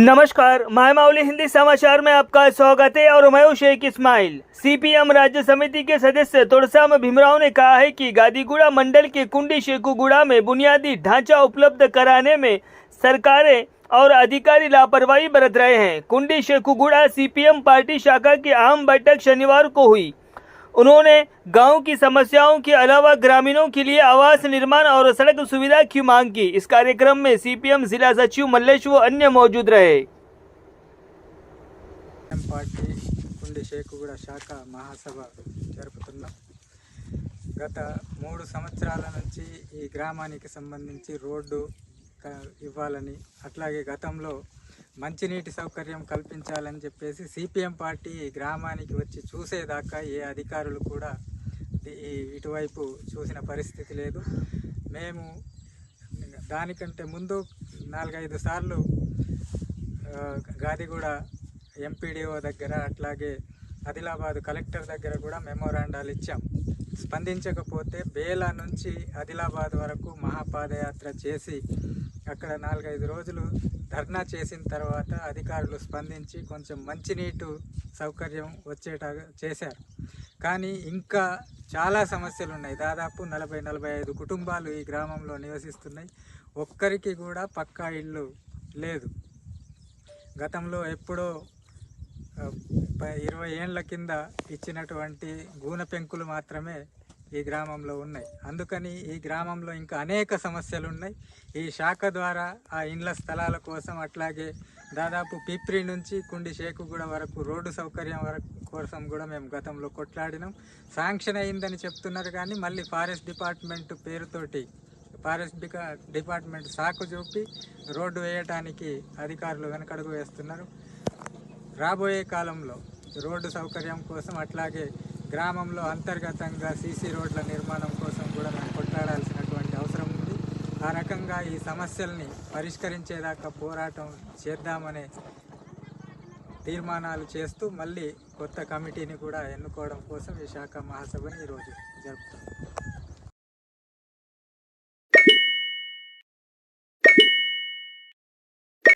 नमस्कार, मायमावली हिंदी समाचार में आपका स्वागत है और मैं हूं शेख इस्माइल। सीपीएम राज्य समिति के सदस्य तोड़साम भीमराव ने कहा है कि गादीगुड़ा मंडल के कुंडी शेखुगुड़ा में बुनियादी ढांचा उपलब्ध कराने में सरकारें और अधिकारी लापरवाही बरत रहे हैं। कुंडी शेखुगुड़ा सीपीएम पार्टी शाखा की आम बैठक शनिवार को हुई। उन्होंने गांव की समस्याओं के अलावा ग्रामीणों के लिए आवास निर्माण और सड़क सुविधा की मांग की। इस कार्यक्रम में सीपीएम जिला सचिव मल्लेश व अन्य मौजूद रहे। पार्टी कुंडी शेखुगुड़ा शाఖ మహాసభ జరుపుతున్నాం। గత 3 సంవత్సరాల నుంచి ఈ గ్రామానికి సంబంధించి రోడ్డు ఇవ్వాలని, అట్లాగే గతంలో మంచినీటి సౌకర్యం కల్పించాలని చెప్పేసి సిపిఎం పార్టీ ఈ గ్రామానికి వచ్చి చూసేదాకా ఏ అధికారులు కూడా ఇటువైపు చూసిన పరిస్థితి లేదు। మేము దానికంటే ముందు 4-5 సార్లు గాదిగూడ ఎంపీడీఓ దగ్గర, అట్లాగే ఆదిలాబాద్ కలెక్టర్ దగ్గర కూడా మెమోరాండాలు ఇచ్చాం। స్పందించకపోతే బేలా నుంచి ఆదిలాబాద్ వరకు మహాపాదయాత్ర చేసి అక్కడ 4-5 రోజులు ధర్నా చేసిన తర్వాత అధికారులు స్పందించి కొంచెం మంచినీటి సౌకర్యం వచ్చేటగా చేశారు। కానీ ఇంకా చాలా సమస్యలు ఉన్నాయి। దాదాపు 40-45 కుటుంబాలు ఈ గ్రామంలో నివసిస్తున్నాయి। ఒక్కరికి కూడా పక్కా ఇల్లు లేదు। గతంలో ఎప్పుడో 20 ఏళ్ల కింద ఇచ్చినటువంటి గూన పెంకులు మాత్రమే ఈ గ్రామంలో ఉన్నాయి। అందుకని ఈ గ్రామంలో ఇంకా అనేక సమస్యలు ఉన్నాయి। ఈ శాఖ ద్వారా ఆ ఇండ్ల స్థలాల కోసం, అట్లాగే దాదాపు పిప్రి నుంచి కుండి షేకుగూడ వరకు రోడ్డు సౌకర్యం కోసం కూడా మేము గతంలో కొట్లాడినాం। శాంక్షన్ అయిందని చెప్తున్నారు, కానీ మళ్ళీ ఫారెస్ట్ డిపార్ట్మెంట్ పేరుతోటి ఫారెస్ట్ డిపార్ట్మెంట్ సాకు చూపి రోడ్డు వేయటానికి అధికారులు వెనకడుగు వేస్తున్నారు। రాబోయే కాలంలో రోడ్డు సౌకర్యం కోసం, అట్లాగే గ్రామంలో అంతర్గతంగా సీసీ రోడ్ల నిర్మాణం కోసం కూడా మనం కొట్లాడాల్సినటువంటి అవసరం ఉంది। ఆ రకంగా ఈ సమస్యల్ని పరిష్కరించేదాకా పోరాటం చేద్దామనే తీర్మానాలు చేస్తూ మళ్ళీ కొత్త కమిటీని కూడా ఎన్నుకోవడం కోసం ఈ శాఖ మహాసభని ఈరోజు జరుపుతాం।